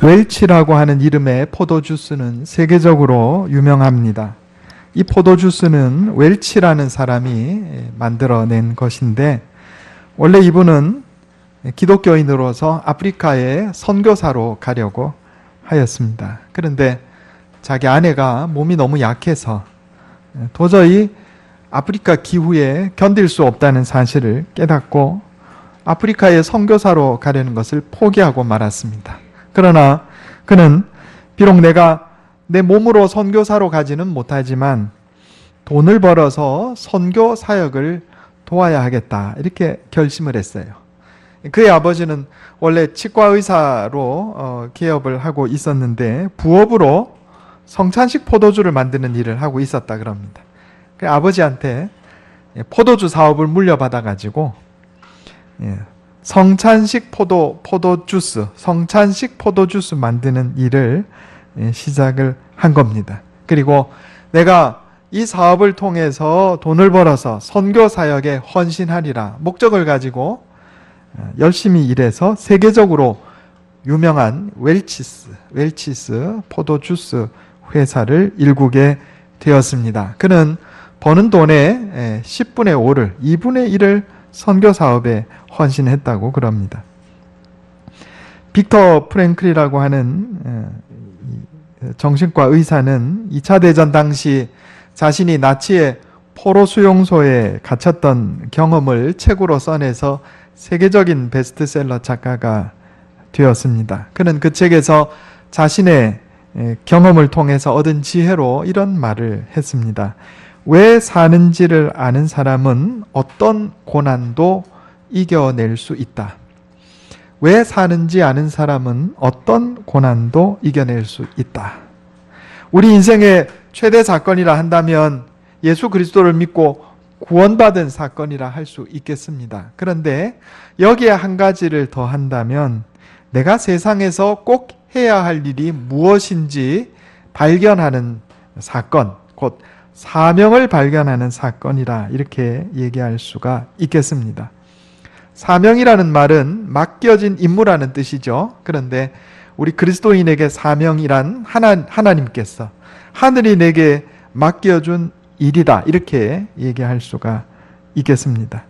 웰치라고 하는 이름의 포도주스는 세계적으로 유명합니다. 이 포도주스는 웰치라는 사람이 만들어낸 것인데, 원래 이분은 기독교인으로서 아프리카에 선교사로 가려고 하였습니다. 그런데 자기 아내가 몸이 너무 약해서 도저히 아프리카 기후에 견딜 수 없다는 사실을 깨닫고 아프리카에 선교사로 가려는 것을 포기하고 말았습니다. 그러나 그는 비록 내가 내 몸으로 선교사로 가지는 못하지만 돈을 벌어서 선교 사역을 도와야 하겠다, 이렇게 결심을 했어요. 그의 아버지는 원래 치과 의사로 개업을 하고 있었는데 부업으로 성찬식 포도주를 만드는 일을 하고 있었다 그럽니다. 그 아버지한테 포도주 사업을 물려받아 가지고 성찬식 포도주스 만드는 일을 시작을 한 겁니다. 그리고 내가 이 사업을 통해서 돈을 벌어서 선교 사역에 헌신하리라 목적을 가지고 열심히 일해서 세계적으로 유명한 웰치스 포도주스 회사를 일구게 되었습니다. 그는 버는 돈의 10분의 5를, 2분의 1을 선교 사업에 헌신했다고 그럽니다. 빅터 프랭클이라고 하는 정신과 의사는 2차 대전 당시 자신이 나치의 포로 수용소에 갇혔던 경험을 책으로 써내서 세계적인 베스트셀러 작가가 되었습니다. 그는 그 책에서 자신의 경험을 통해서 얻은 지혜로 이런 말을 했습니다. 왜 사는지를 아는 사람은 어떤 고난도 이겨낼 수 있다. 왜 사는지 아는 사람은 어떤 고난도 이겨낼 수 있다. 우리 인생의 최대 사건이라 한다면 예수 그리스도를 믿고 구원받은 사건이라 할 수 있겠습니다. 그런데 여기에 한 가지를 더 한다면 내가 세상에서 꼭 해야 할 일이 무엇인지 발견하는 사건, 곧 사명을 발견하는 사건이라 이렇게 얘기할 수가 있겠습니다. 사명이라는 말은 맡겨진 임무라는 뜻이죠. 그런데 우리 그리스도인에게 사명이란 하나님께서 하늘이 내게 맡겨준 일이다, 이렇게 얘기할 수가 있겠습니다.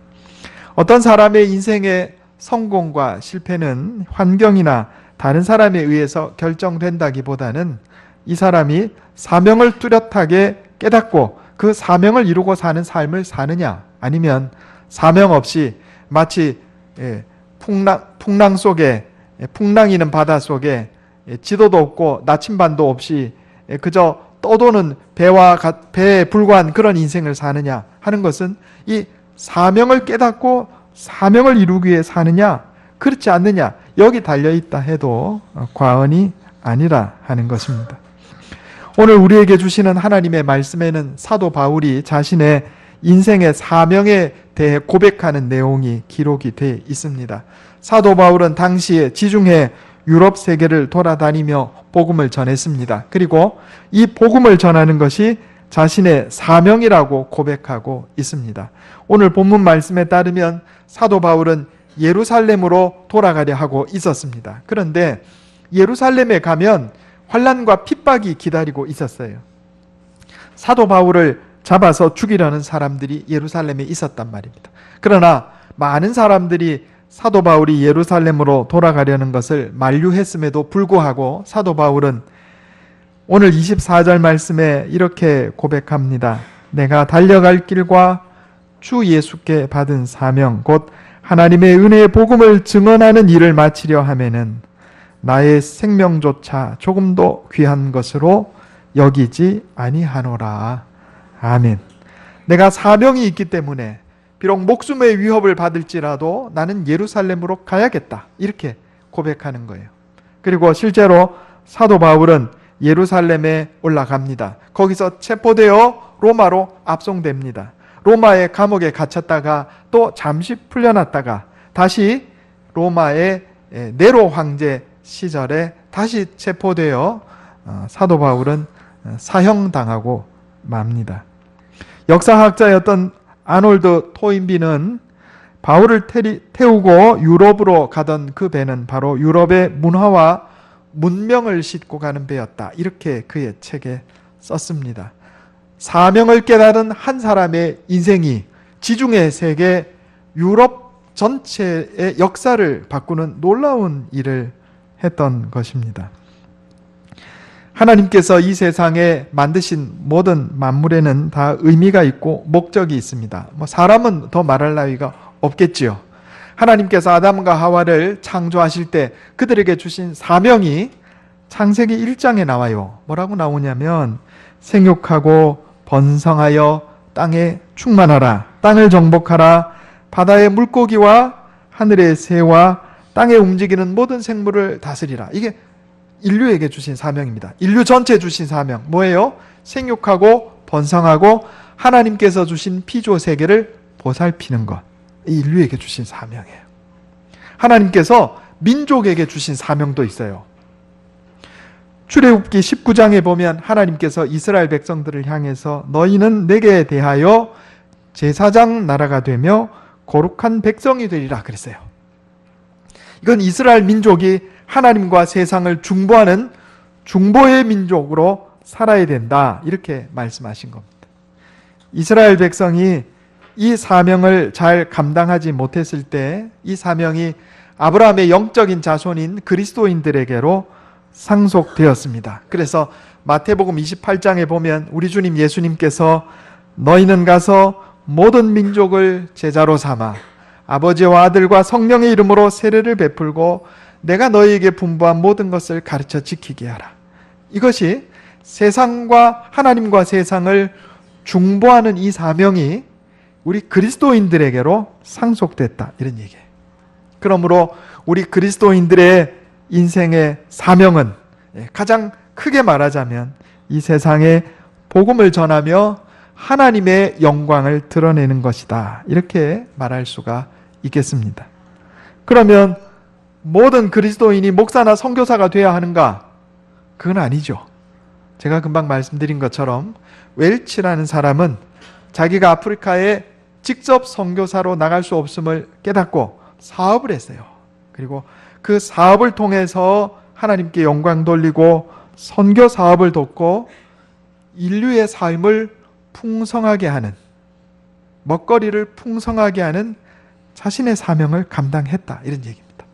어떤 사람의 인생의 성공과 실패는 환경이나 다른 사람에 의해서 결정된다기보다는 이 사람이 사명을 뚜렷하게 깨닫고 그 사명을 이루고 사는 삶을 사느냐, 아니면 사명 없이 마치 풍랑 속에, 풍랑이는 바다 속에 지도도 없고 나침반도 없이 그저 떠도는 배에 불과한 그런 인생을 사느냐 하는 것은 이 사명을 깨닫고 사명을 이루기 위해 사느냐, 그렇지 않느냐, 여기 달려있다 해도 과언이 아니라 하는 것입니다. 오늘 우리에게 주시는 하나님의 말씀에는 사도 바울이 자신의 인생의 사명에 대해 고백하는 내용이 기록이 되어 있습니다. 사도 바울은 당시에 지중해 유럽 세계를 돌아다니며 복음을 전했습니다. 그리고 이 복음을 전하는 것이 자신의 사명이라고 고백하고 있습니다. 오늘 본문 말씀에 따르면 사도 바울은 예루살렘으로 돌아가려 하고 있었습니다. 그런데 예루살렘에 가면 환난과 핍박이 기다리고 있었어요. 사도 바울을 잡아서 죽이려는 사람들이 예루살렘에 있었단 말입니다. 그러나 많은 사람들이 사도 바울이 예루살렘으로 돌아가려는 것을 만류했음에도 불구하고 사도 바울은 오늘 24절 말씀에 이렇게 고백합니다. 내가 달려갈 길과 주 예수께 받은 사명, 곧 하나님의 은혜의 복음을 증언하는 일을 마치려 하면은 나의 생명조차 조금도 귀한 것으로 여기지 아니하노라. 아멘. 내가 사명이 있기 때문에 비록 목숨의 위협을 받을지라도 나는 예루살렘으로 가야겠다, 이렇게 고백하는 거예요. 그리고 실제로 사도 바울은 예루살렘에 올라갑니다. 거기서 체포되어 로마로 압송됩니다. 로마의 감옥에 갇혔다가 또 잠시 풀려났다가 다시 로마의 네로 황제 시절에 다시 체포되어 사도 바울은 사형당하고 맙니다. 역사학자였던 아놀드 토인비는 바울을 태우고 유럽으로 가던 그 배는 바로 유럽의 문화와 문명을 싣고 가는 배였다. 이렇게 그의 책에 썼습니다. 사명을 깨달은 한 사람의 인생이 지중해 세계 유럽 전체의 역사를 바꾸는 놀라운 일을 했던 것입니다. 하나님께서 이 세상에 만드신 모든 만물에는 다 의미가 있고 목적이 있습니다. 사람은 더 말할 나위가 없겠지요. 하나님께서 아담과 하와를 창조하실 때 그들에게 주신 사명이 창세기 1장에 나와요. 뭐라고 나오냐면 생육하고 번성하여 땅에 충만하라. 땅을 정복하라. 바다의 물고기와 하늘의 새와 땅에 움직이는 모든 생물을 다스리라. 이게 인류에게 주신 사명입니다. 인류 전체에 주신 사명 뭐예요? 생육하고 번성하고 하나님께서 주신 피조 세계를 보살피는 것. 이 인류에게 주신 사명이에요. 하나님께서 민족에게 주신 사명도 있어요. 출애굽기 19장에 보면 하나님께서 이스라엘 백성들을 향해서 너희는 내게 대하여 제사장 나라가 되며 거룩한 백성이 되리라 그랬어요. 이건 이스라엘 민족이 하나님과 세상을 중보하는 중보의 민족으로 살아야 된다. 이렇게 말씀하신 겁니다. 이스라엘 백성이 이 사명을 잘 감당하지 못했을 때 이 사명이 아브라함의 영적인 자손인 그리스도인들에게로 상속되었습니다. 그래서 마태복음 28장에 보면 우리 주님 예수님께서 너희는 가서 모든 민족을 제자로 삼아 아버지와 아들과 성령의 이름으로 세례를 베풀고 내가 너희에게 분부한 모든 것을 가르쳐 지키게 하라. 이것이 세상과 하나님과 세상을 중보하는 이 사명이 우리 그리스도인들에게로 상속됐다. 이런 얘기예요. 그러므로 우리 그리스도인들의 인생의 사명은 가장 크게 말하자면 이 세상에 복음을 전하며 하나님의 영광을 드러내는 것이다. 이렇게 말할 수가 있겠습니다. 그러면 모든 그리스도인이 목사나 선교사가 되어야 하는가? 그건 아니죠. 제가 금방 말씀드린 것처럼 웰치라는 사람은 자기가 아프리카에 직접 선교사로 나갈 수 없음을 깨닫고 사업을 했어요. 그리고 그 사업을 통해서 하나님께 영광 돌리고 선교 사업을 돕고 인류의 삶을 풍성하게 하는, 먹거리를 풍성하게 하는 자신의 사명을 감당했다. 이런 얘기입니다.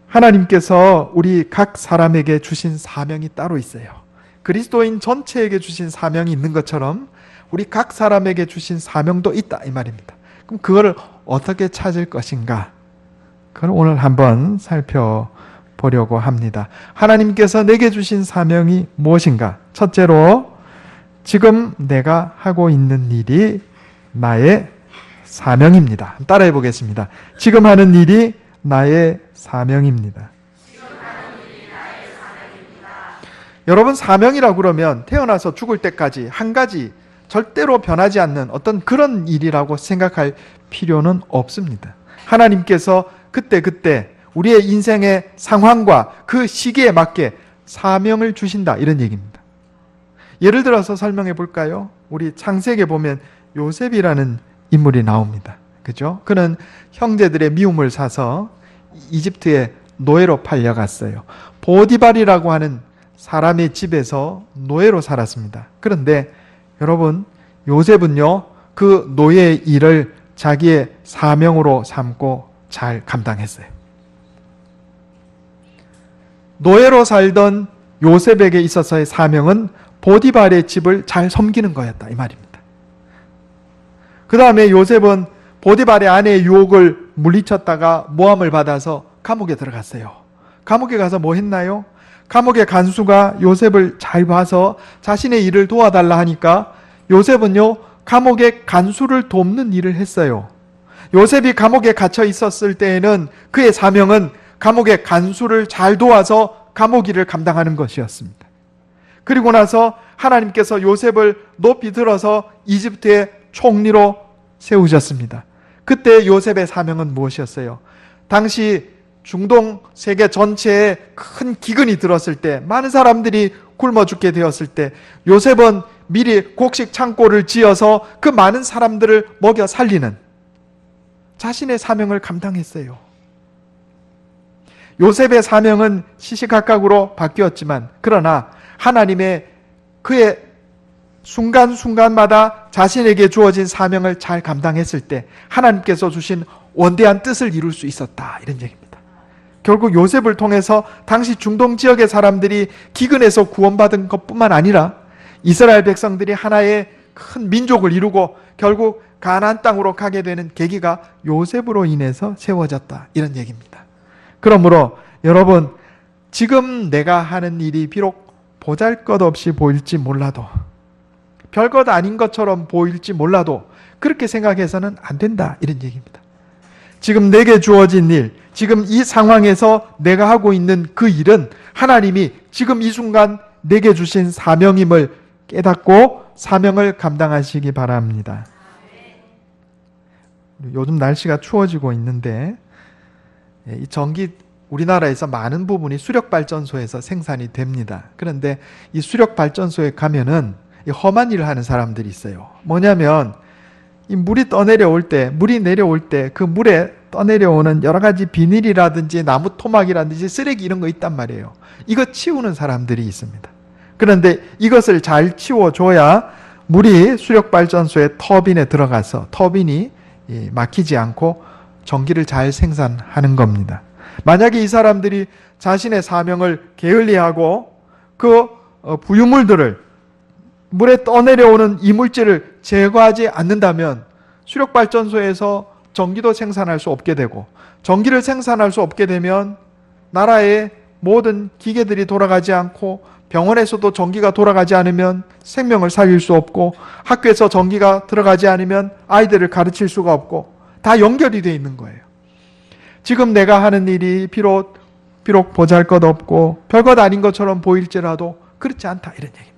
하나님께서 우리 각 사람에게 주신 사명이 따로 있어요. 그리스도인 전체에게 주신 사명이 있는 것처럼 우리 각 사람에게 주신 사명도 있다. 이 말입니다. 그럼 그거를 어떻게 찾을 것인가? 그걸 오늘 한번 살펴보려고 합니다. 하나님께서 내게 주신 사명이 무엇인가? 첫째로 지금 내가 하고 있는 일이 나의 사명입니다. 따라해 보겠습니다. 지금 하는 일이 나의 사명입니다. 여러분, 사명이라고 그러면 태어나서 죽을 때까지 한 가지 절대로 변하지 않는 어떤 그런 일이라고 생각할 필요는 없습니다. 하나님께서 그때 우리의 인생의 상황과 그 시기에 맞게 사명을 주신다. 이런 얘기입니다. 예를 들어서 설명해 볼까요? 우리 창세기에 보면 요셉이라는 인물이 나옵니다. 그죠? 그는 형제들의 미움을 사서 이집트의 노예로 팔려갔어요. 보디발이라고 하는 사람의 집에서 노예로 살았습니다. 그런데 여러분, 요셉은요, 그 노예의 일을 자기의 사명으로 삼고 잘 감당했어요. 노예로 살던 요셉에게 있어서의 사명은 보디발의 집을 잘 섬기는 거였다. 이 말입니다. 그 다음에 요셉은 보디발의 아내의 유혹을 물리쳤다가 모함을 받아서 감옥에 들어갔어요. 감옥에 가서 뭐 했나요? 감옥의 간수가 요셉을 잘 봐서 자신의 일을 도와달라 하니까 요셉은요, 감옥의 간수를 돕는 일을 했어요. 요셉이 감옥에 갇혀 있었을 때에는 그의 사명은 감옥의 간수를 잘 도와서 감옥 일을 감당하는 것이었습니다. 그리고 나서 하나님께서 요셉을 높이 들어서 이집트의 총리로 세우셨습니다. 그때 요셉의 사명은 무엇이었어요? 당시 중동 세계 전체에 큰 기근이 들었을 때, 많은 사람들이 굶어 죽게 되었을 때 요셉은 미리 곡식 창고를 지어서 그 많은 사람들을 먹여 살리는 자신의 사명을 감당했어요. 요셉의 사명은 시시각각으로 바뀌었지만 그러나 하나님의 그의 순간순간마다 자신에게 주어진 사명을 잘 감당했을 때 하나님께서 주신 원대한 뜻을 이룰 수 있었다, 이런 얘기입니다. 결국 요셉을 통해서 당시 중동 지역의 사람들이 기근에서 구원받은 것뿐만 아니라 이스라엘 백성들이 하나의 큰 민족을 이루고 결국 가나안 땅으로 가게 되는 계기가 요셉으로 인해서 세워졌다, 이런 얘기입니다. 그러므로 여러분, 지금 내가 하는 일이 비록 보잘것없이 보일지 몰라도, 별것 아닌 것처럼 보일지 몰라도 그렇게 생각해서는 안 된다, 이런 얘기입니다. 지금 내게 주어진 일, 지금 이 상황에서 내가 하고 있는 그 일은 하나님이 지금 이 순간 내게 주신 사명임을 깨닫고 사명을 감당하시기 바랍니다. 요즘 날씨가 추워지고 있는데 이 전기, 우리나라에서 많은 부분이 수력발전소에서 생산이 됩니다. 그런데 이 수력발전소에 가면은 이 험한 일을 하는 사람들이 있어요. 뭐냐면 이 물이 내려올 때 그 물에 떠내려오는 여러 가지 비닐이라든지 나무 토막이라든지 쓰레기 이런 거 있단 말이에요. 이거 치우는 사람들이 있습니다. 그런데 이것을 잘 치워줘야 물이 수력발전소의 터빈에 들어가서 터빈이 막히지 않고 전기를 잘 생산하는 겁니다. 만약에 이 사람들이 자신의 사명을 게을리하고 그 부유물들을 물에 떠내려오는 이물질을 제거하지 않는다면 수력발전소에서 전기도 생산할 수 없게 되고, 전기를 생산할 수 없게 되면 나라의 모든 기계들이 돌아가지 않고 병원에서도 전기가 돌아가지 않으면 생명을 살릴 수 없고, 학교에서 전기가 들어가지 않으면 아이들을 가르칠 수가 없고, 다 연결이 되어 있는 거예요. 지금 내가 하는 일이 비록 보잘것없고 별것 아닌 것처럼 보일지라도 그렇지 않다, 이런 얘기입니다.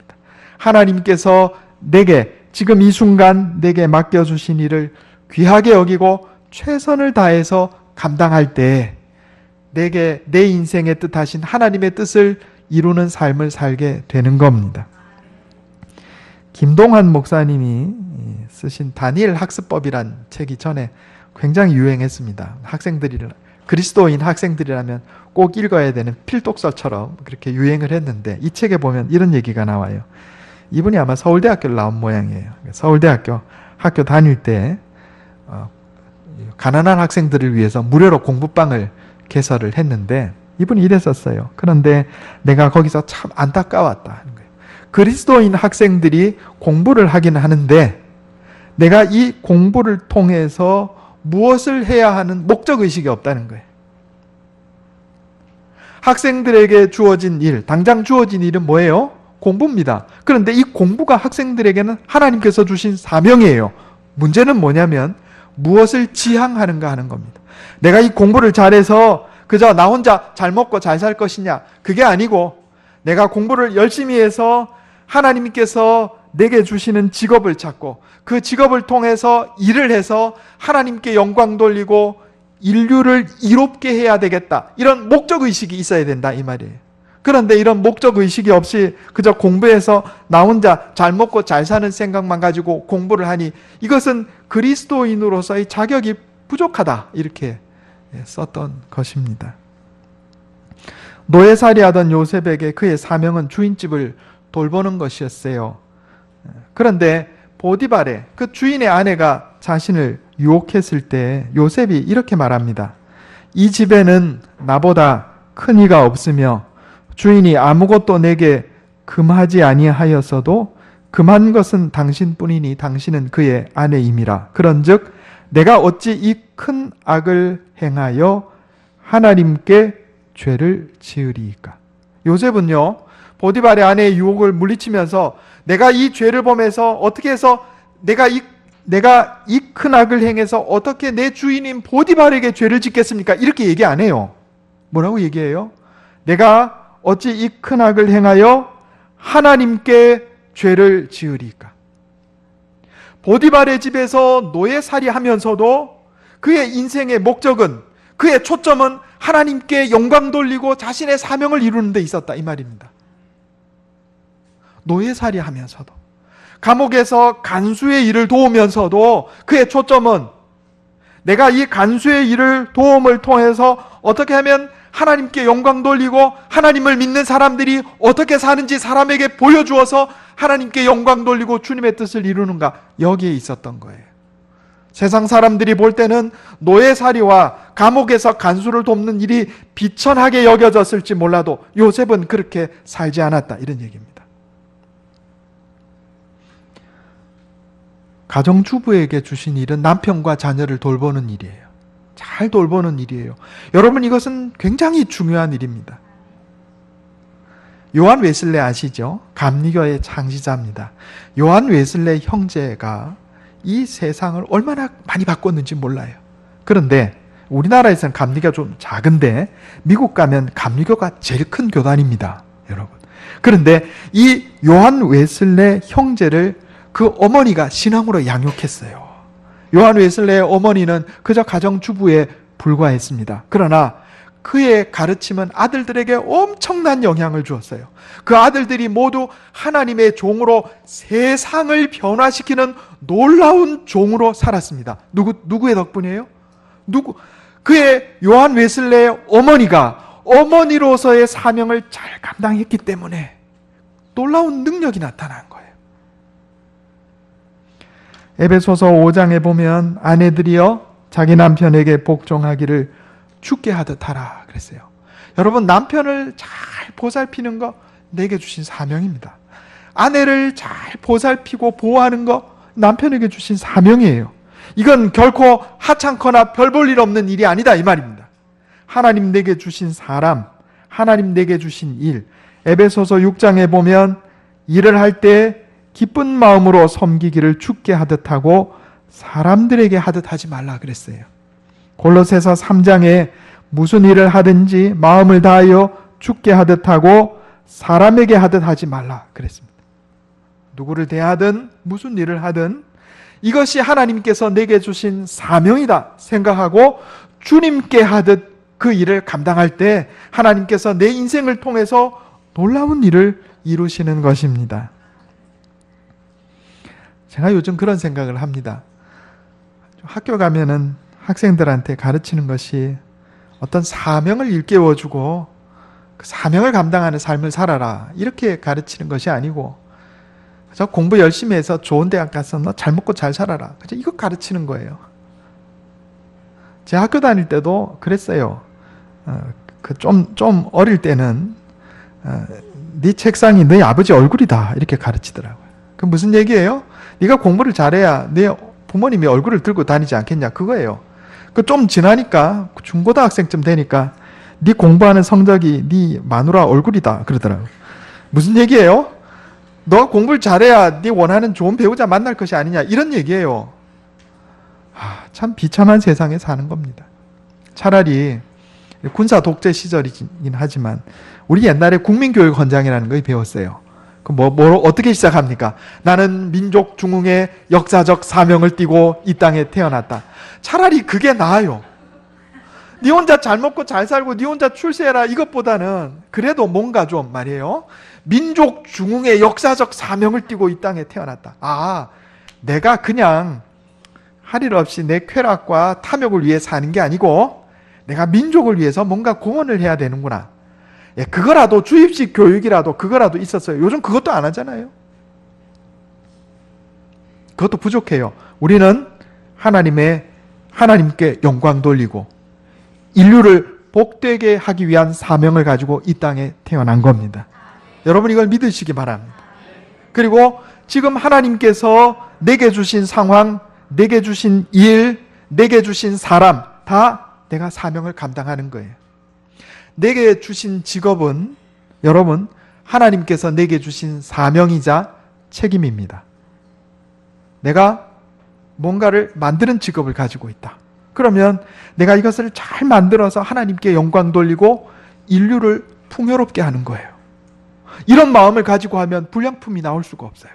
하나님께서 내게 지금 이 순간 내게 맡겨주신 일을 귀하게 여기고 최선을 다해서 감당할 때 내게 내 인생의 뜻하신 하나님의 뜻을 이루는 삶을 살게 되는 겁니다. 김동환 목사님이 쓰신 다니엘 학습법이란 책이 전에 굉장히 유행했습니다. 그리스도인 학생들이라면 꼭 읽어야 되는 필독서처럼 그렇게 유행을 했는데, 이 책에 보면 이런 얘기가 나와요. 이분이 아마 서울대학교를 나온 모양이에요. 서울대학교 학교 다닐 때 가난한 학생들을 위해서 무료로 공부방을 개설을 했는데 이분이 이랬었어요. 그런데 내가 거기서 참 안타까웠다 하는 거예요. 그리스도인 학생들이 공부를 하긴 하는데 내가 이 공부를 통해서 무엇을 해야 하는 목적의식이 없다는 거예요. 학생들에게 주어진 일, 당장 주어진 일은 뭐예요? 공부입니다. 그런데 이 공부가 학생들에게는 하나님께서 주신 사명이에요. 문제는 뭐냐면 무엇을 지향하는가 하는 겁니다. 내가 이 공부를 잘해서 그저 나 혼자 잘 먹고 잘 살 것이냐, 그게 아니고 내가 공부를 열심히 해서 하나님께서 내게 주시는 직업을 찾고 그 직업을 통해서 일을 해서 하나님께 영광 돌리고 인류를 이롭게 해야 되겠다, 이런 목적의식이 있어야 된다, 이 말이에요. 그런데 이런 목적의식이 없이 그저 공부해서 나 혼자 잘 먹고 잘 사는 생각만 가지고 공부를 하니 이것은 그리스도인으로서의 자격이 부족하다, 이렇게 썼던 것입니다. 노예살이 하던 요셉에게 그의 사명은 주인집을 돌보는 것이었어요. 그런데 보디발의 그 주인의 아내가 자신을 유혹했을 때 요셉이 이렇게 말합니다. 이 집에는 나보다 큰 이가 없으며 주인이 아무것도 내게 금하지 아니하였어도 금한 것은 당신뿐이니 당신은 그의 아내임이라. 그런즉 내가 어찌 이 큰 악을 행하여 하나님께 죄를 지으리이까. 요셉은요, 보디발의 아내의 유혹을 물리치면서 내가 이 죄를 범해서 어떻게 해서 내가 이 큰 악을 행해서 어떻게 내 주인인 보디발에게 죄를 짓겠습니까? 이렇게 얘기 안 해요. 뭐라고 얘기해요? 내가 어찌 이 큰 악을 행하여 하나님께 죄를 지으리까. 보디발의 집에서 노예살이 하면서도 그의 인생의 목적은, 그의 초점은 하나님께 영광 돌리고 자신의 사명을 이루는 데 있었다, 이 말입니다. 노예살이 하면서도, 감옥에서 간수의 일을 도우면서도 그의 초점은 내가 이 간수의 일을 도움을 통해서 어떻게 하면 하나님께 영광 돌리고 하나님을 믿는 사람들이 어떻게 사는지 사람에게 보여주어서 하나님께 영광 돌리고 주님의 뜻을 이루는가, 여기에 있었던 거예요. 세상 사람들이 볼 때는 노예살이와 감옥에서 간수를 돕는 일이 비천하게 여겨졌을지 몰라도 요셉은 그렇게 살지 않았다, 이런 얘기입니다. 가정주부에게 주신 일은 남편과 자녀를 돌보는 일이에요. 잘 돌보는 일이에요. 여러분, 이것은 굉장히 중요한 일입니다. 요한 웨슬레 아시죠? 감리교의 창시자입니다. 요한 웨슬레 형제가 이 세상을 얼마나 많이 바꿨는지 몰라요. 그런데 우리나라에서는 감리교가 좀 작은데 미국 가면 감리교가 제일 큰 교단입니다, 여러분. 그런데 이 요한 웨슬레 형제를 그 어머니가 신앙으로 양육했어요. 요한 웨슬레의 어머니는 그저 가정주부에 불과했습니다. 그러나 그의 가르침은 아들들에게 엄청난 영향을 주었어요. 그 아들들이 모두 하나님의 종으로 세상을 변화시키는 놀라운 종으로 살았습니다. 누구의 덕분이에요? 그의 요한 웨슬레의 어머니가 어머니로서의 사명을 잘 감당했기 때문에 놀라운 능력이 나타난 거예요. 에베소서 5장에 보면 아내들이여 자기 남편에게 복종하기를 죽게 하듯 하라 그랬어요. 여러분, 남편을 잘 보살피는 거 내게 주신 사명입니다. 아내를 잘 보살피고 보호하는 거 남편에게 주신 사명이에요. 이건 결코 하찮거나 별 볼 일 없는 일이 아니다, 이 말입니다. 하나님 내게 주신 사람, 하나님 내게 주신 일. 에베소서 6장에 보면 일을 할 때 기쁜 마음으로 섬기기를 죽게 하듯 하고 사람들에게 하듯 하지 말라 그랬어요. 골로새서 3장에 무슨 일을 하든지 마음을 다하여 죽게 하듯 하고 사람에게 하듯 하지 말라 그랬습니다. 누구를 대하든 무슨 일을 하든 이것이 하나님께서 내게 주신 사명이다 생각하고 주님께 하듯 그 일을 감당할 때 하나님께서 내 인생을 통해서 놀라운 일을 이루시는 것입니다. 제가 요즘 그런 생각을 합니다. 학교 가면은 학생들한테 가르치는 것이 어떤 사명을 일깨워주고 그 사명을 감당하는 삶을 살아라, 이렇게 가르치는 것이 아니고 그래서 공부 열심히 해서 좋은 대학 가서 너 잘 먹고 잘 살아라, 그죠? 이거 가르치는 거예요. 제 학교 다닐 때도 그랬어요. 좀 어릴 때는 네 책상이 너희 아버지 얼굴이다, 이렇게 가르치더라고요. 그 무슨 얘기예요? 네가 공부를 잘해야 네 부모님이 얼굴을 들고 다니지 않겠냐, 그거예요. 그 좀 지나니까 중고등학생쯤 되니까 네 공부하는 성적이 네 마누라 얼굴이다 그러더라고요. 무슨 얘기예요? 너가 공부를 잘해야 네 원하는 좋은 배우자 만날 것이 아니냐, 이런 얘기예요. 참 비참한 세상에 사는 겁니다. 차라리 군사 독재 시절이긴 하지만 우리 옛날에 국민교육 헌장이라는 걸 배웠어요. 어떻게 시작합니까? 나는 민족 중흥의 역사적 사명을 띠고 이 땅에 태어났다. 차라리 그게 나아요. 네 혼자 잘 먹고 잘 살고 네 혼자 출세해라, 이것보다는 그래도 뭔가 좀 말이에요. 민족 중흥의 역사적 사명을 띠고 이 땅에 태어났다. 내가 그냥 할 일 없이 내 쾌락과 탐욕을 위해 사는 게 아니고 내가 민족을 위해서 뭔가 공헌을 해야 되는구나. 그거라도 주입식 교육이라도 그거라도 있었어요. 요즘 그것도 안 하잖아요. 그것도 부족해요. 우리는 하나님께 영광 돌리고 인류를 복되게 하기 위한 사명을 가지고 이 땅에 태어난 겁니다. 여러분, 이걸 믿으시기 바랍니다. 그리고 지금 하나님께서 내게 주신 상황, 내게 주신 일, 내게 주신 사람 다 내가 사명을 감당하는 거예요. 내게 주신 직업은 여러분, 하나님께서 내게 주신 사명이자 책임입니다. 내가 뭔가를 만드는 직업을 가지고 있다. 그러면 내가 이것을 잘 만들어서 하나님께 영광 돌리고 인류를 풍요롭게 하는 거예요. 이런 마음을 가지고 하면 불량품이 나올 수가 없어요.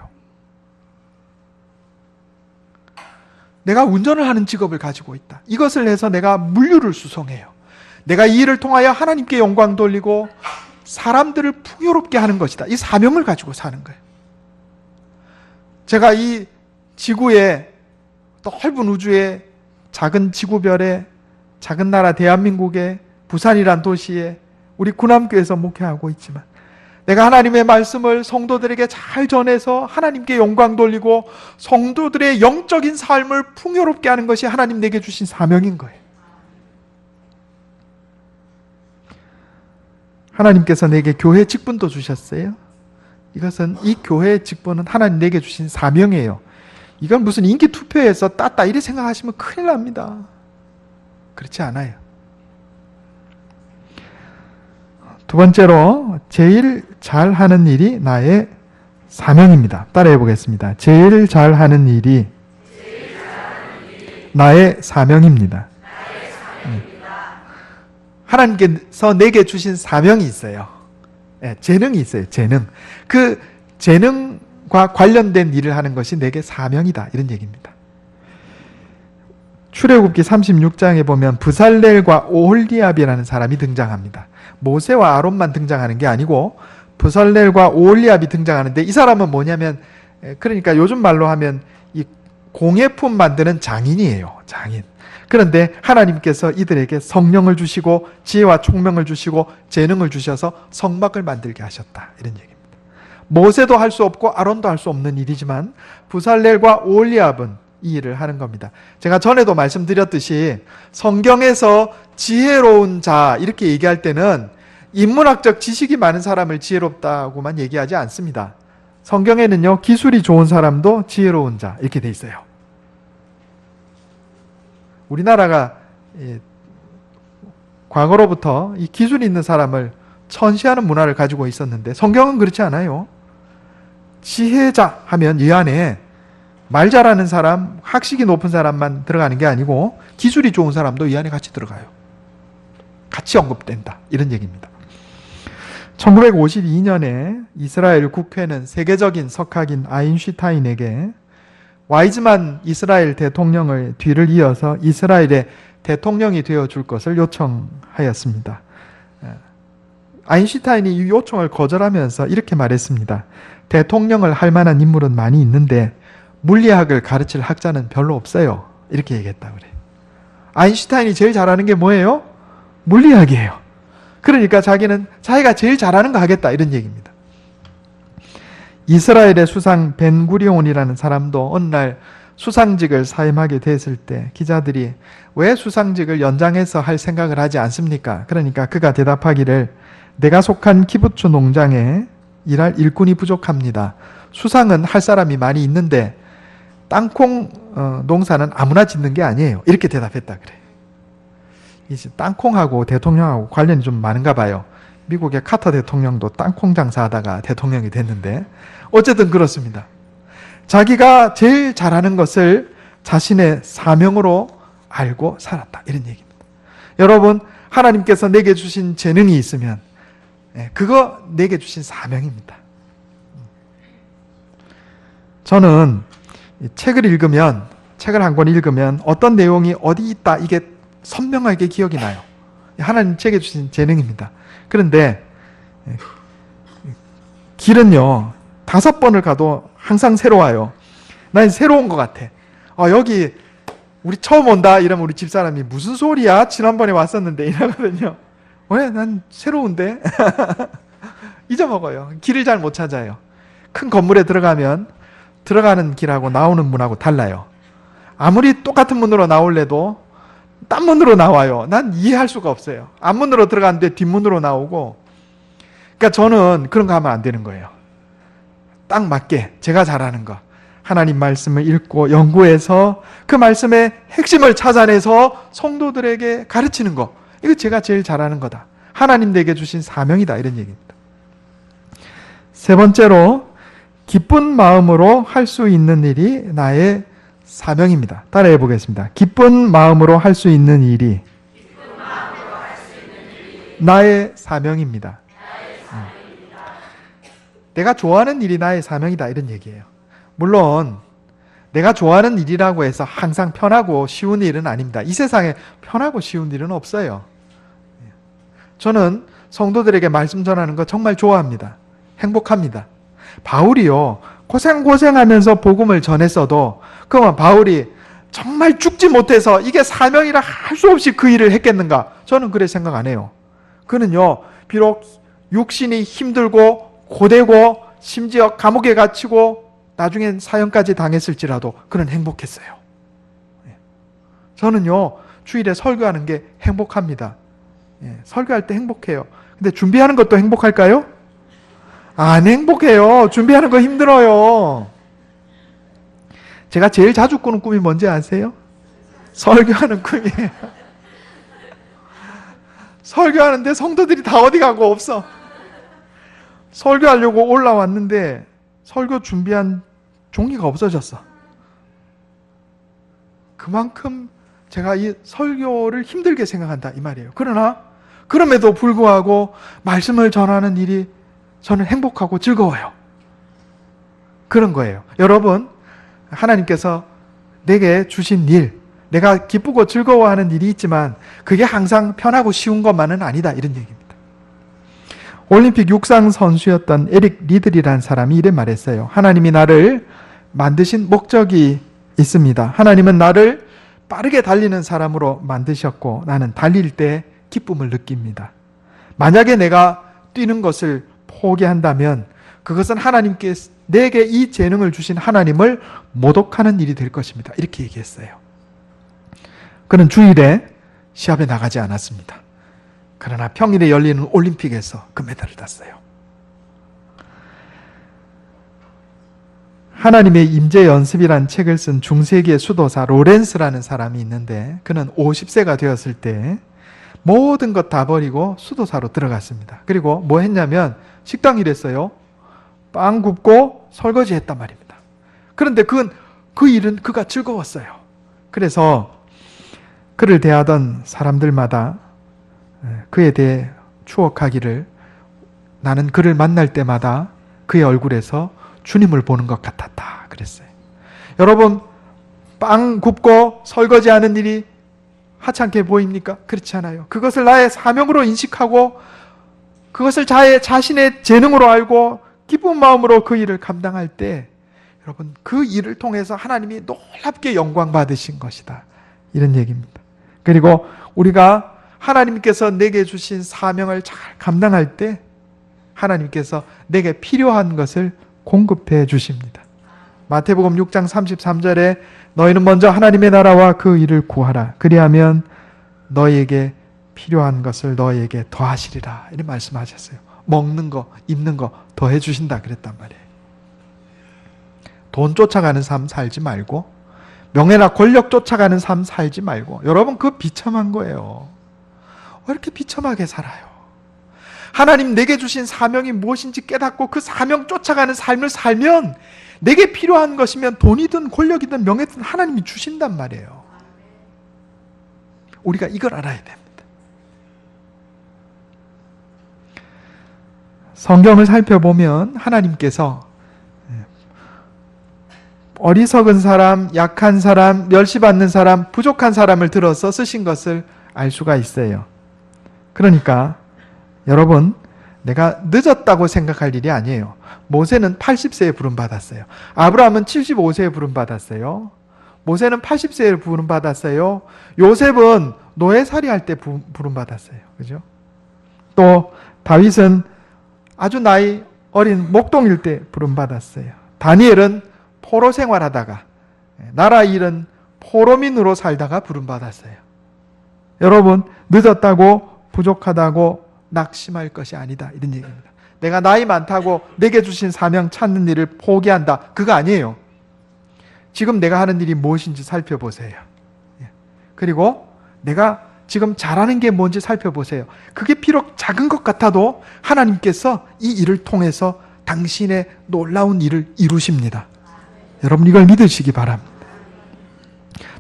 내가 운전을 하는 직업을 가지고 있다. 이것을 해서 내가 물류를 수송해요. 내가 이 일을 통하여 하나님께 영광 돌리고 사람들을 풍요롭게 하는 것이다. 이 사명을 가지고 사는 거예요. 제가 이 지구의 넓은 우주의 작은 지구별의 작은 나라 대한민국의 부산이란 도시에 우리 구남교에서 목회하고 있지만 내가 하나님의 말씀을 성도들에게 잘 전해서 하나님께 영광 돌리고 성도들의 영적인 삶을 풍요롭게 하는 것이 하나님 내게 주신 사명인 거예요. 하나님께서 내게 교회 직분도 주셨어요. 이것은 이 교회의 직분은 하나님 내게 주신 사명이에요. 이건 무슨 인기 투표에서 땄다 이렇게 생각하시면 큰일 납니다. 그렇지 않아요. 두 번째로 제일 잘하는 일이 나의 사명입니다. 따라해 보겠습니다. 제일 잘하는 일이 나의 사명입니다. 하나님께서 내게 주신 사명이 있어요. 재능이 있어요. 재능. 그 재능과 관련된 일을 하는 것이 내게 사명이다. 이런 얘기입니다. 출애굽기 36장에 보면 브살렐과 오홀리압이라는 사람이 등장합니다. 모세와 아론만 등장하는 게 아니고 브살렐과 오홀리압이 등장하는데 이 사람은 뭐냐면 그러니까 요즘 말로 하면 이 공예품 만드는 장인이에요. 장인. 그런데 하나님께서 이들에게 성령을 주시고 지혜와 총명을 주시고 재능을 주셔서 성막을 만들게 하셨다. 이런 얘기입니다. 모세도 할 수 없고 아론도 할 수 없는 일이지만 브살렐과 오홀리압은 이 일을 하는 겁니다. 제가 전에도 말씀드렸듯이 성경에서 지혜로운 자 이렇게 얘기할 때는 인문학적 지식이 많은 사람을 지혜롭다고만 얘기하지 않습니다. 성경에는요, 기술이 좋은 사람도 지혜로운 자 이렇게 돼 있어요. 우리나라가 과거로부터 이 기술이 있는 사람을 천시하는 문화를 가지고 있었는데 성경은 그렇지 않아요. 지혜자 하면 이 안에 말 잘하는 사람, 학식이 높은 사람만 들어가는 게 아니고 기술이 좋은 사람도 이 안에 같이 들어가요. 같이 언급된다. 이런 얘기입니다. 1952년에 이스라엘 국회는 세계적인 석학인 아인슈타인에게 와이즈만 이스라엘 대통령을 뒤를 이어서 이스라엘의 대통령이 되어줄 것을 요청하였습니다. 아인슈타인이 이 요청을 거절하면서 이렇게 말했습니다. 대통령을 할 만한 인물은 많이 있는데 물리학을 가르칠 학자는 별로 없어요. 이렇게 얘기했다고 그래요. 아인슈타인이 제일 잘하는 게 뭐예요? 물리학이에요. 그러니까 자기는 자기가 제일 잘하는 거 하겠다 이런 얘기입니다. 이스라엘의 수상 벤구리온이라는 사람도 어느 날 수상직을 사임하게 됐을 때 기자들이 왜 수상직을 연장해서 할 생각을 하지 않습니까? 그러니까 그가 대답하기를 내가 속한 키부츠 농장에 일할 일꾼이 부족합니다. 수상은 할 사람이 많이 있는데 땅콩 농사는 아무나 짓는 게 아니에요. 이렇게 대답했다 그래. 이제 땅콩하고 대통령하고 관련이 좀 많은가 봐요. 미국의 카터 대통령도 땅콩 장사하다가 대통령이 됐는데 어쨌든 그렇습니다. 자기가 제일 잘하는 것을 자신의 사명으로 알고 살았다. 이런 얘기입니다. 여러분, 하나님께서 내게 주신 재능이 있으면 그거 내게 주신 사명입니다. 저는 책을 한 권 읽으면 어떤 내용이 어디 있다 이게 선명하게 기억이 나요. 하나님 책에 주신 재능입니다. 그런데 길은요 5번을 가도 항상 새로워요. 난 새로운 것 같아. 여기 우리 처음 온다 이러면 우리 집사람이 무슨 소리야? 지난번에 왔었는데 이러거든요. 왜? 난 새로운데? 잊어먹어요. 길을 잘 못 찾아요. 큰 건물에 들어가면 들어가는 길하고 나오는 문하고 달라요. 아무리 똑같은 문으로 나올래도 딴 문으로 나와요. 난 이해할 수가 없어요. 앞문으로 들어가는데 뒷문으로 나오고. 그러니까 저는 그런 거 하면 안 되는 거예요. 딱 맞게 제가 잘하는 거. 하나님 말씀을 읽고 연구해서 그 말씀의 핵심을 찾아내서 성도들에게 가르치는 거. 이거 제가 제일 잘하는 거다. 하나님 내게 주신 사명이다. 이런 얘기입니다. 세 번째로 기쁜 마음으로 할 수 있는 일이 나의 사명입니다. 따라해 보겠습니다. 기쁜 마음으로 할 수 있는 일이 나의 사명입니다. 내가 좋아하는 일이 나의 사명이다. 이런 얘기예요. 물론 내가 좋아하는 일이라고 해서 항상 편하고 쉬운 일은 아닙니다. 이 세상에 편하고 쉬운 일은 없어요. 저는 성도들에게 말씀 전하는 거 정말 좋아합니다. 행복합니다. 바울이요 고생하면서 복음을 전했어도 그러면 바울이 정말 죽지 못해서 이게 사명이라 할 수 없이 그 일을 했겠는가? 저는 그래 생각 안 해요. 그는요, 비록 육신이 힘들고 고되고 심지어 감옥에 갇히고 나중엔 사형까지 당했을지라도 그는 행복했어요. 저는요, 주일에 설교하는 게 행복합니다. 설교할 때 행복해요. 근데 준비하는 것도 행복할까요? 안 행복해요. 준비하는 거 힘들어요. 제가 제일 자주 꾸는 꿈이 뭔지 아세요? 설교하는 꿈이에요. 설교하는데 성도들이 다 어디 가고 없어. 설교하려고 올라왔는데 설교 준비한 종이가 없어졌어. 그만큼 제가 이 설교를 힘들게 생각한다 이 말이에요. 그러나 그럼에도 불구하고 말씀을 전하는 일이 저는 행복하고 즐거워요. 그런 거예요. 여러분, 하나님께서 내게 주신 일, 내가 기쁘고 즐거워하는 일이 있지만 그게 항상 편하고 쉬운 것만은 아니다 이런 얘기입니다. 올림픽 육상 선수였던 에릭 리들이라는 사람이 이래 말했어요. 하나님이 나를 만드신 목적이 있습니다. 하나님은 나를 빠르게 달리는 사람으로 만드셨고 나는 달릴 때 기쁨을 느낍니다. 만약에 내가 뛰는 것을 포기한다면 그것은 하나님께 내게 이 재능을 주신 하나님을 모독하는 일이 될 것입니다. 이렇게 얘기했어요. 그는 주일에 시합에 나가지 않았습니다. 그러나 평일에 열리는 올림픽에서 금메달을 땄어요. 하나님의 임재 연습이란 책을 쓴 중세기의 수도사 로렌스라는 사람이 있는데 그는 50세가 되었을 때 모든 것 다 버리고 수도사로 들어갔습니다. 그리고 뭐 했냐면 식당 일했어요. 빵 굽고 설거지 했단 말입니다. 그런데 그 일은 그가 즐거웠어요. 그래서 그를 대하던 사람들마다 그에 대해 추억하기를 나는 그를 만날 때마다 그의 얼굴에서 주님을 보는 것 같았다 그랬어요. 여러분, 빵 굽고 설거지하는 일이 하찮게 보입니까? 그렇지 않아요. 그것을 나의 사명으로 인식하고 그것을 자신의 재능으로 알고 기쁜 마음으로 그 일을 감당할 때 여러분 그 일을 통해서 하나님이 놀랍게 영광 받으신 것이다. 이런 얘기입니다. 그리고 우리가 하나님께서 내게 주신 사명을 잘 감당할 때 하나님께서 내게 필요한 것을 공급해 주십니다. 마태복음 6장 33절에 너희는 먼저 하나님의 나라와 그 일을 구하라. 그리하면 너희에게 필요한 것을 너희에게 더하시리라. 이렇게 말씀하셨어요. 먹는 거, 입는 거 더해 주신다 그랬단 말이에요. 돈 쫓아가는 삶 살지 말고 명예나 권력 쫓아가는 삶 살지 말고 여러분 그거 비참한 거예요. 왜 이렇게 비참하게 살아요? 하나님 내게 주신 사명이 무엇인지 깨닫고 그 사명 쫓아가는 삶을 살면 내게 필요한 것이면 돈이든 권력이든 명예든 하나님이 주신단 말이에요. 우리가 이걸 알아야 됩니다. 성경을 살펴보면 하나님께서 어리석은 사람, 약한 사람, 멸시받는 사람, 부족한 사람을 들어서 쓰신 것을 알 수가 있어요. 그러니까 여러분, 내가 늦었다고 생각할 일이 아니에요. 모세는 80세에 부름받았어요. 아브라함은 75세에 부름받았어요. 모세는 80세에 부름받았어요. 요셉은 노예살이 할 때 부름받았어요. 그죠? 또 다윗은 아주 나이 어린 목동일 때 부름받았어요. 다니엘은 포로 생활하다가 나라 잃은 포로민으로 살다가 부름받았어요. 여러분, 늦었다고 부족하다고 낙심할 것이 아니다. 이런 얘기입니다. 내가 나이 많다고 내게 주신 사명 찾는 일을 포기한다. 그거 아니에요. 지금 내가 하는 일이 무엇인지 살펴보세요. 그리고 내가 지금 잘하는 게 뭔지 살펴보세요. 그게 비록 작은 것 같아도 하나님께서 이 일을 통해서 당신의 놀라운 일을 이루십니다. 여러분 이걸 믿으시기 바랍니다.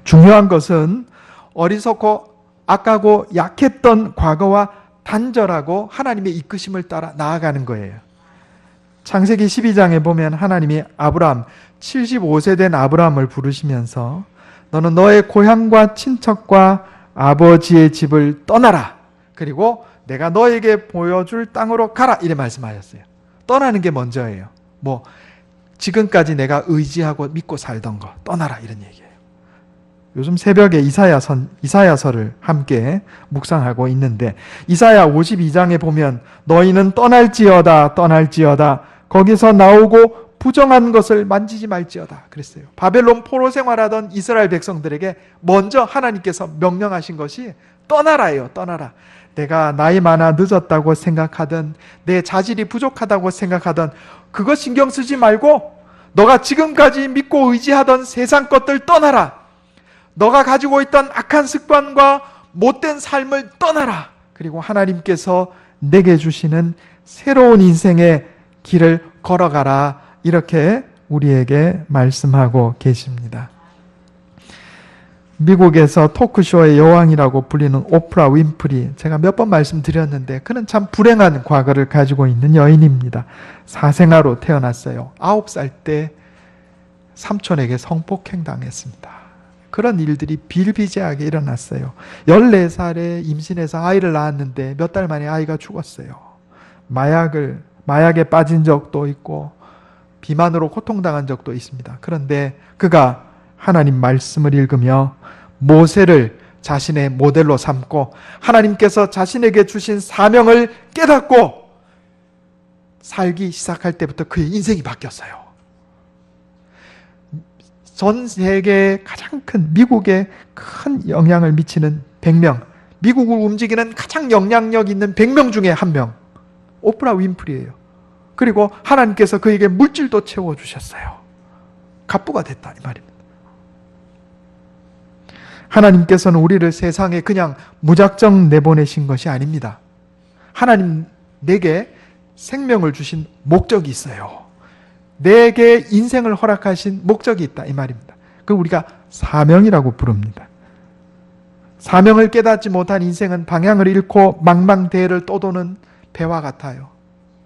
중요한 것은 어리석고 악하고 약했던 과거와 단절하고 하나님의 이끄심을 따라 나아가는 거예요. 창세기 12장에 보면 하나님이 아브라함 75세 된 아브라함을 부르시면서 너는 너의 고향과 친척과 아버지의 집을 떠나라. 그리고 내가 너에게 보여줄 땅으로 가라. 이래 말씀하셨어요. 떠나는 게 먼저예요. 지금까지 내가 의지하고 믿고 살던 거 떠나라 이런 얘기예요. 요즘 새벽에 이사야서를 함께 묵상하고 있는데 이사야 52장에 보면 너희는 떠날지어다 떠날지어다 거기서 나오고 부정한 것을 만지지 말지어다 그랬어요. 바벨론 포로 생활하던 이스라엘 백성들에게 먼저 하나님께서 명령하신 것이 떠나라예요. 떠나라. 내가 나이 많아 늦었다고 생각하든 내 자질이 부족하다고 생각하든 그거 신경 쓰지 말고 너가 지금까지 믿고 의지하던 세상 것들 떠나라. 너가 가지고 있던 악한 습관과 못된 삶을 떠나라. 그리고 하나님께서 내게 주시는 새로운 인생의 길을 걸어가라. 이렇게 우리에게 말씀하고 계십니다. 미국에서 토크쇼의 여왕이라고 불리는 오프라 윈프리, 제가 몇 번 말씀드렸는데 그는 참 불행한 과거를 가지고 있는 여인입니다. 사생아로 태어났어요. 9살 때 삼촌에게 성폭행 당했습니다. 그런 일들이 비일비재하게 일어났어요. 14살에 임신해서 아이를 낳았는데 몇 달 만에 아이가 죽었어요. 마약에 빠진 적도 있고 비만으로 고통당한 적도 있습니다. 그런데 그가 하나님 말씀을 읽으며 모세를 자신의 모델로 삼고 하나님께서 자신에게 주신 사명을 깨닫고 살기 시작할 때부터 그의 인생이 바뀌었어요. 전 세계에 가장 큰 미국에 큰 영향을 미치는 100명, 미국을 움직이는 가장 영향력 있는 100명 중에 한 명, 오프라 윈프리예요. 그리고 하나님께서 그에게 물질도 채워주셨어요. 갑부가 됐다 이 말입니다. 하나님께서는 우리를 세상에 그냥 무작정 내보내신 것이 아닙니다. 하나님 내게 생명을 주신 목적이 있어요. 내게 인생을 허락하신 목적이 있다 이 말입니다. 그걸 우리가 사명이라고 부릅니다. 사명을 깨닫지 못한 인생은 방향을 잃고 망망대해를 떠도는 배와 같아요.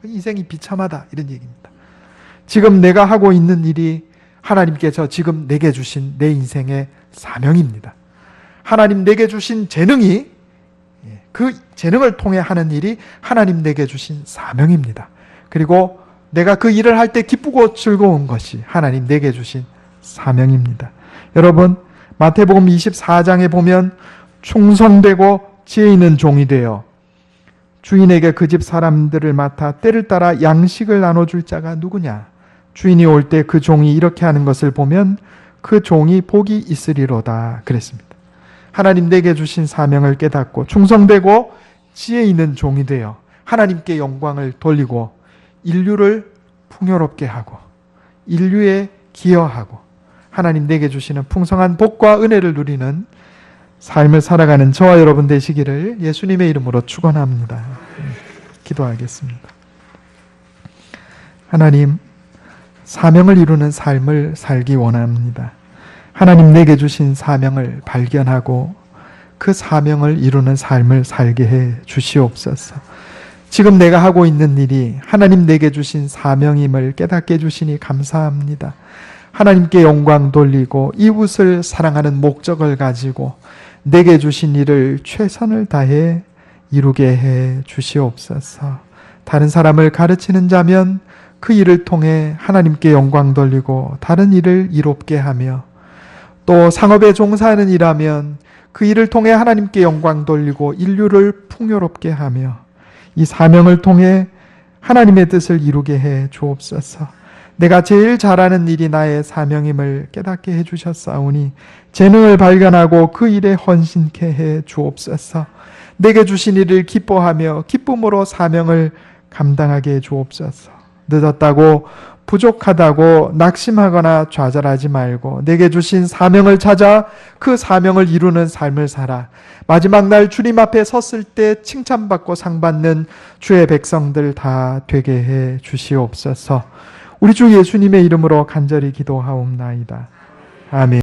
인생이 비참하다 이런 얘기입니다. 지금 내가 하고 있는 일이 하나님께서 지금 내게 주신 내 인생의 사명입니다. 하나님 내게 주신 재능이 그 재능을 통해 하는 일이 하나님 내게 주신 사명입니다. 그리고 내가 그 일을 할 때 기쁘고 즐거운 것이 하나님 내게 주신 사명입니다. 여러분 마태복음 24장에 보면 충성되고 지혜 있는 종이 되어 주인에게 그 집 사람들을 맡아 때를 따라 양식을 나눠줄 자가 누구냐? 주인이 올 때 그 종이 이렇게 하는 것을 보면 그 종이 복이 있으리로다 그랬습니다. 하나님 내게 주신 사명을 깨닫고 충성되고 지혜 있는 종이 되어 하나님께 영광을 돌리고 인류를 풍요롭게 하고 인류에 기여하고 하나님 내게 주시는 풍성한 복과 은혜를 누리는 삶을 살아가는 저와 여러분 되시기를 예수님의 이름으로 축원합니다. 기도하겠습니다. 하나님, 사명을 이루는 삶을 살기 원합니다. 하나님 내게 주신 사명을 발견하고 그 사명을 이루는 삶을 살게 해 주시옵소서. 지금 내가 하고 있는 일이 하나님 내게 주신 사명임을 깨닫게 해주시니 감사합니다. 하나님께 영광 돌리고 이웃을 사랑하는 목적을 가지고 내게 주신 일을 최선을 다해 이루게 해 주시옵소서. 다른 사람을 가르치는 자면 그 일을 통해 하나님께 영광 돌리고 다른 일을 이롭게 하며 또 상업에 종사하는 일하면 그 일을 통해 하나님께 영광 돌리고 인류를 풍요롭게 하며 이 사명을 통해 하나님의 뜻을 이루게 해 주옵소서. 내가 제일 잘하는 일이 나의 사명임을 깨닫게 해 주셨사오니 재능을 발견하고 그 일에 헌신케 해 주옵소서. 내게 주신 일을 기뻐하며 기쁨으로 사명을 감당하게 해 주옵소서. 늦었다고 부족하다고 낙심하거나 좌절하지 말고 내게 주신 사명을 찾아 그 사명을 이루는 삶을 살아 마지막 날 주님 앞에 섰을 때 칭찬받고 상받는 주의 백성들 다 되게 해 주시옵소서. 우리 주 예수님의 이름으로 간절히 기도하옵나이다. 아멘.